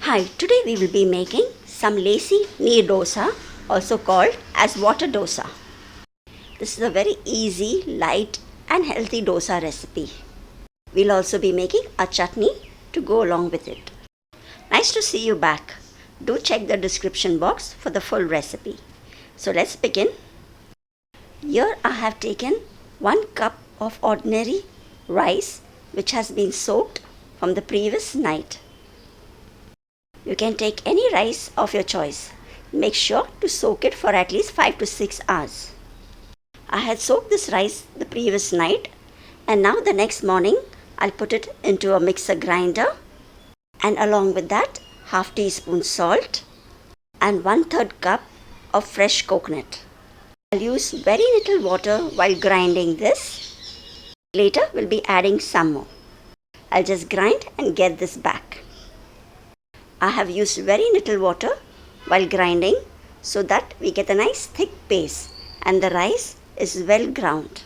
Hi, today we will be making some lacy Neer Dosa, also called as water dosa. This is a very easy, light and healthy dosa recipe. We'll also be making a chutney to go along with it. Nice to see you back. Do check the description box for the full recipe. So let's begin. Here I have taken 1 cup of ordinary rice which has been soaked from the previous night. You can take any rice of your choice. Make sure to soak it for at least 5 to 6 hours. I had soaked this rice the previous night and now the next morning I'll put it into a mixer grinder, and along with that half teaspoon salt and 1/3 cup of fresh coconut. I'll use very little water while grinding this. Later we'll be adding some more. I'll just grind and get this back. I have used very little water while grinding so that we get a nice thick paste and the rice is well ground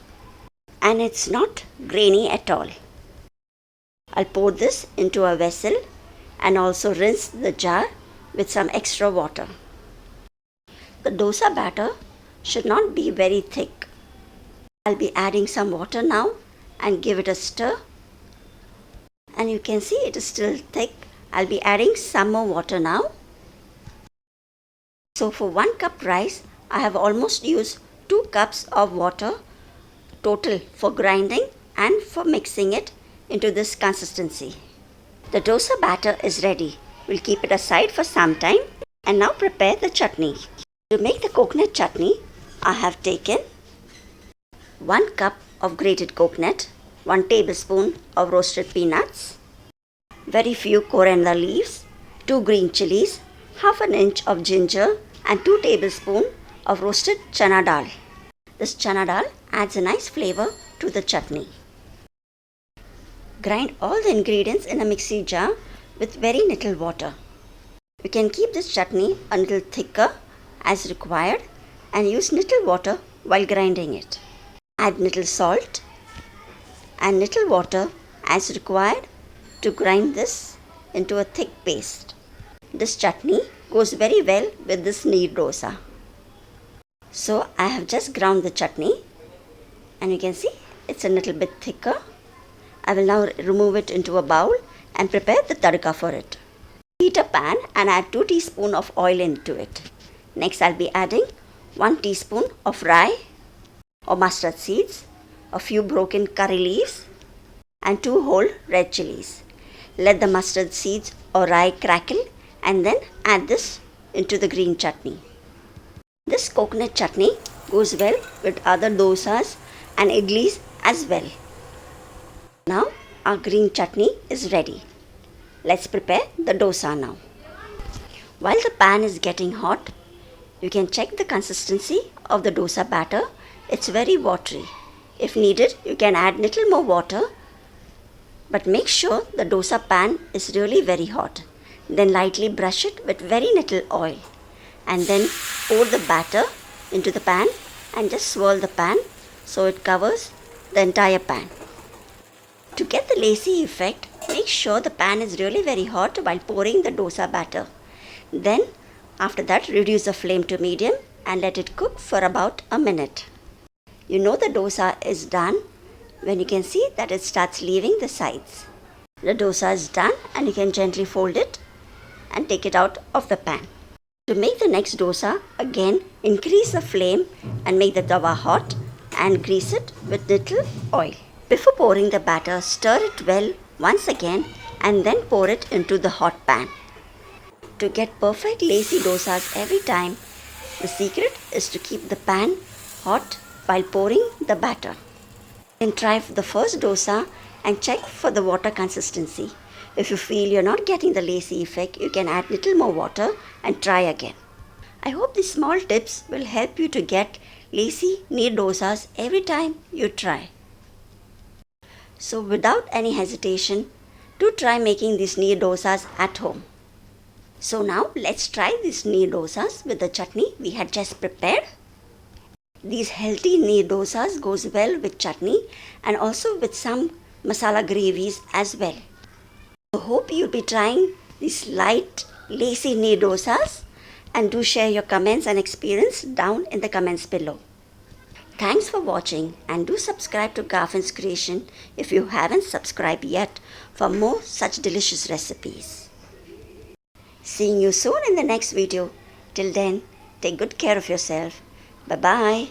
and it's not grainy at all. I'll pour this into a vessel and also rinse the jar with some extra water. The dosa batter should not be very thick. I'll be adding some water now and give it a stir. And you can see it is still thick. I'll be adding some more water now. So for 1 cup rice, I have almost used 2 cups of water total for grinding and for mixing it into this consistency. The dosa batter is ready. We'll keep it aside for some time and now prepare the chutney. To make the coconut chutney, I have taken 1 cup of grated coconut, 1 tablespoon of roasted peanuts, very few coriander leaves, 2 green chilies, half an inch of ginger and 2 tablespoons of roasted chana dal. This chana dal adds a nice flavor to the chutney. Grind all the ingredients in a mixie jar with very little water. You can keep this chutney a little thicker as required and use little water while grinding it. Add little salt and little water as required to grind this into a thick paste. This chutney goes very well with this Neer Dosa. So I have just ground the chutney and you can see it's a little bit thicker. I will now remove it into a bowl and prepare the tadka for it. Heat a pan and add 2 teaspoons of oil into it. Next I'll be adding 1 teaspoon of rye or mustard seeds, a few broken curry leaves and 2 whole red chilies. Let the mustard seeds or rye crackle and then add this into the green chutney. This coconut chutney goes well with other dosas and idlis as well. Now our green chutney is ready. Let's prepare the dosa now. While the pan is getting hot, you can check the consistency of the dosa batter. It's very watery. If needed, you can add little more water. But make sure the dosa pan is really very hot. Then lightly brush it with very little oil. And then pour the batter into the pan and just swirl the pan so it covers the entire pan. To get the lacy effect, make sure the pan is really very hot while pouring the dosa batter. Then after that, reduce the flame to medium and let it cook for about a minute. You know the dosa is done when you can see that it starts leaving the sides. The dosa is done and you can gently fold it and take it out of the pan. To make the next dosa, again increase the flame and make the tawa hot and grease it with little oil. Before pouring the batter, stir it well once again and then pour it into the hot pan. To get perfect lacy dosas every time, the secret is to keep the pan hot while pouring the batter. Then try the first dosa and check for the water consistency. If you feel you're not getting the lacy effect, you can add little more water and try again. I hope these small tips will help you to get lacy Neer dosas every time you try. So without any hesitation, do try making these Neer dosas at home. So now let's try these Neer dosas with the chutney we had just prepared. These healthy Neer dosas goes well with chutney and also with some masala gravies as well. I hope you'll be trying these light, lazy Neer dosas, and do share your comments and experience down in the comments below. Thanks for watching, and do subscribe to Garfin's Creation if you haven't subscribed yet for more such delicious recipes. Seeing you soon in the next video. Till then, take good care of yourself. Bye-bye.